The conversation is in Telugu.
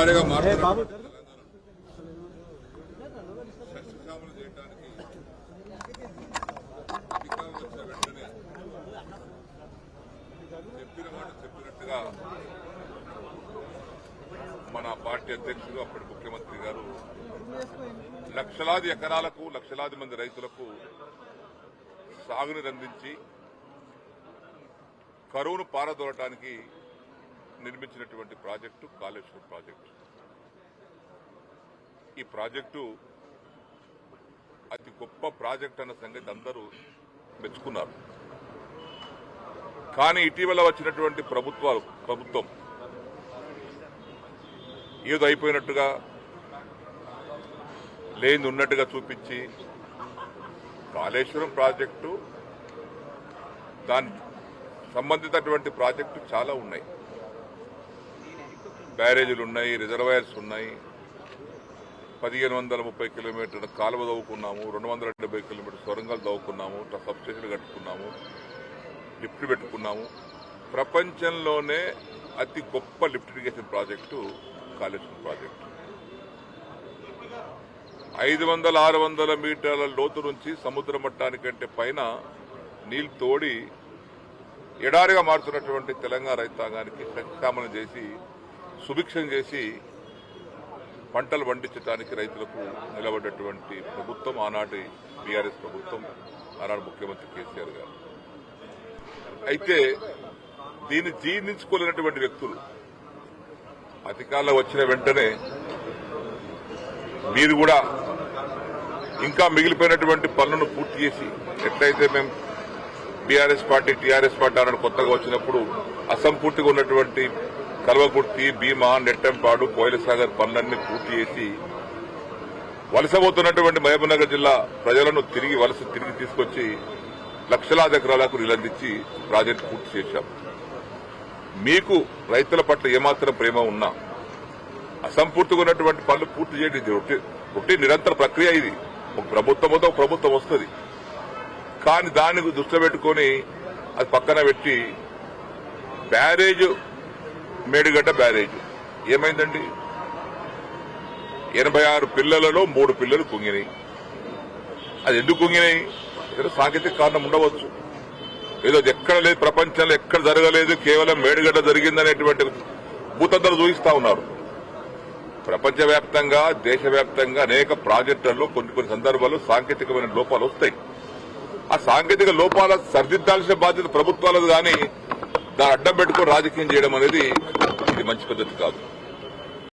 ఎడారిగా మారుతున్నారు సస్యశ్యామలు చేయడానికి అధికారులు వచ్చిన వెంటనే చెప్పిన మాట చెప్పినట్టుగా మన పార్టీ అధ్యక్షుడు అప్పటి ముఖ్యమంత్రి గారు లక్షలాది ఎకరాలకు లక్షలాది మంది రైతులకు సాగునీరు అందించి కరువును పారదోలటానికి నిర్మించినటువంటి ప్రాజెక్టు కాళేశ్వరం ప్రాజెక్టు. ఈ ప్రాజెక్టు అతి గొప్ప ప్రాజెక్ట్ అన్న సంగతి అందరూ మెచ్చుకున్నారు. కానీ ఇటీవల వచ్చినటువంటి ప్రభుత్వం ఏదో అయిపోయినట్టుగా లేని ఉన్నట్టుగా చూపించి కాళేశ్వరం ప్రాజెక్టు దాని సంబంధితటువంటి ప్రాజెక్టు చాలా ఉన్నాయి. బ్యారేజీలు ఉన్నాయి, రిజర్వాయర్స్ ఉన్నాయి, 1530 కిలోమీటర్ల కాలువ తవ్వుకున్నాము, 270 కిలోమీటర్ సొరంగాలు తవ్వుకున్నాము, సబ్స్టేషన్లు కట్టుకున్నాము, లిఫ్ట్ పెట్టుకున్నాము. ప్రపంచంలోనే అతి గొప్ప lift irrigation project Kaleshwaram project. 500-600 మీటర్ల లోతు నుంచి సముద్ర మట్టానికంటే పైన నీళ్లు తోడి ఎడారిగా మారుతున్నటువంటి తెలంగాణ రైతాంగానికి సస్యశ్యామలం చేసి సుభిక్షం చేసి పంటలు పండించడానికి రైతులకు నిలబడ్డటువంటి ప్రభుత్వం ఆనాటి బీఆర్ఎస్ ప్రభుత్వం, ఆనాడు ముఖ్యమంత్రి కేసీఆర్ గారు. అయితే దీన్ని జీర్ణించుకోలేనటువంటి వ్యక్తులు అధికారంలో వచ్చిన వెంటనే మీరు కూడా ఇంకా మిగిలిపోయినటువంటి పనులను పూర్తి చేసి, ఎట్లయితే మేము బీఆర్ఎస్ పార్టీ టీఆర్ఎస్ పార్టీ ఆనాడు కొత్తగా వచ్చినప్పుడు అసంపూర్తిగా ఉన్నటువంటి కల్వకుర్తి, భీమా, నెట్టంపాడు, కోయిలసాగర్ పనులన్నీ పూర్తి చేసి వలసపోతున్నటువంటి మహబూబ్నగర్ జిల్లా ప్రజలను తిరిగి తీసుకొచ్చి లక్షలాది ఎకరాలకు నీళ్లందించి ప్రాజెక్టు పూర్తి చేశాం. మీకు రైతుల పట్ల ఏమాత్రం ప్రేమ ఉన్నా అసంపూర్తిగా ఉన్నటువంటి పనులు పూర్తి చేయడం ఒకటి నిరంతర ప్రక్రియ. ఇది ఒక ప్రభుత్వంతో ఒక ప్రభుత్వం వస్తుంది. కానీ దాన్ని దృష్టిలో పెట్టుకుని అది పక్కన పెట్టి బ్యారేజ్, మేడిగడ్డ బ్యారేజ్ ఏమైందండి? 86 పిల్లలలో 3 పిల్లలు కుంగినాయి. అది ఎందుకు కుంగినాయి? ఏదో సాంకేతిక కారణం ఉండవచ్చు. ఏదో ఎక్కడ లేదు, ప్రపంచంలో ఎక్కడ జరగలేదు, కేవలం మేడిగడ్డ జరిగిందనేటువంటి భూతంతలు చూపిస్తా ఉన్నారు. ప్రపంచవ్యాప్తంగా, దేశవ్యాప్తంగా అనేక ప్రాజెక్టుల్లో కొన్ని సందర్భాల్లో సాంకేతికమైన లోపాలు వస్తాయి. ఆ సాంకేతిక లోపాల సరిదిద్దాల్సిన బాధ్యత ప్రభుత్వాలది. కానీ దాన్ని అడ్డం పెట్టుకుని రాజకీయం చేయడం అనేది ఇది మంచి పద్ధతి కాదు.